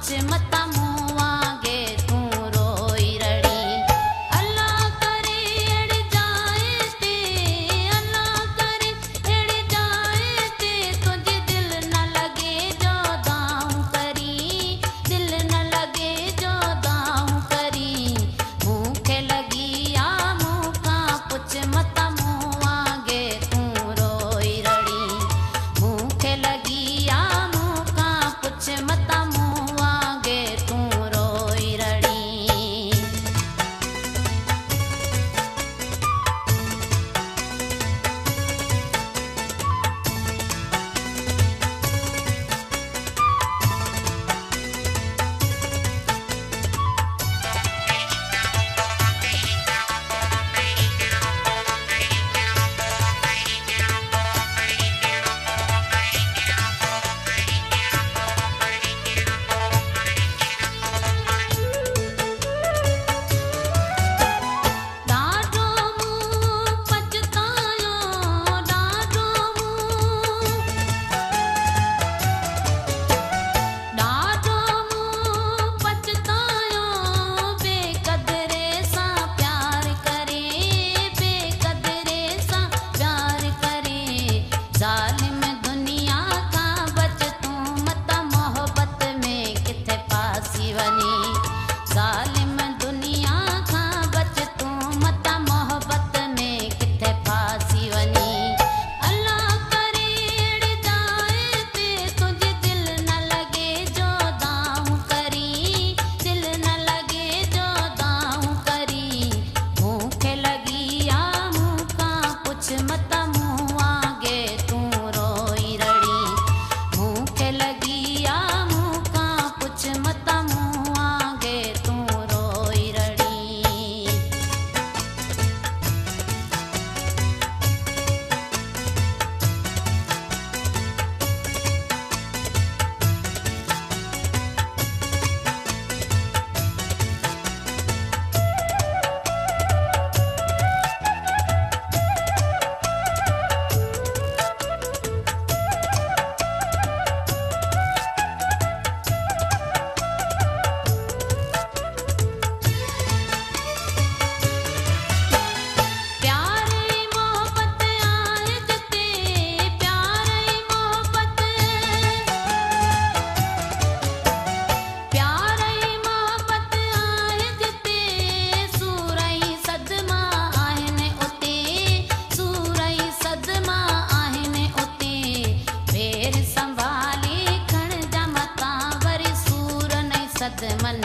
पुछ मता मूं वांगे तूं रोई रड़ी। अल्लाह करे अड़ जाए ते, अल्लाह करे अड़ जाए ते, तुझे दिल न लगे जो दाऊं करी, दिल न लगे जो दाऊं करी। मूंखे लगी आ मूंखां पुछ मता मूं वांगे तूं रोई रड़ी। मूंखे लगी आ मूंखां पुछ मता मूं वांगे तूं रोई रड़ी। ॾाढो मूं पछतायो, ॾाढो मूं, ॾाढो मूं पछतायो। बेक़दरे सां प्यार करे, बेक़दरे सां प्यार करे। ज़ालिम दुनिया खां बच तूं मता मोहब्बत में किथे फासी वञी। ज़ालिम दुनिया खां बच तूं मता मोहब्बत में किथे फासी वञी। अल्लाह करे अड़ जाए ते, तुझे दिल न लगे जो दाऊं करी, दिल न लगे जो दाऊं करी। मूंखे लगी आ मूंखां पुछ मता मूं वांगे तूं रोई रड़ी। मूंखे लगी आ मूंखां पुछ मता मूं वांगे तूं रोई रड़ी। प्यारे मोहब्बत आए जते, प्यारे मोहब्बत, प्यारे मोहब्बत आए जते। सूरई सदमा आहिनि उते, सूरई सदमा आहिनि उते। फेर संभाले खणिजा मतां वरी सूर नई सदमन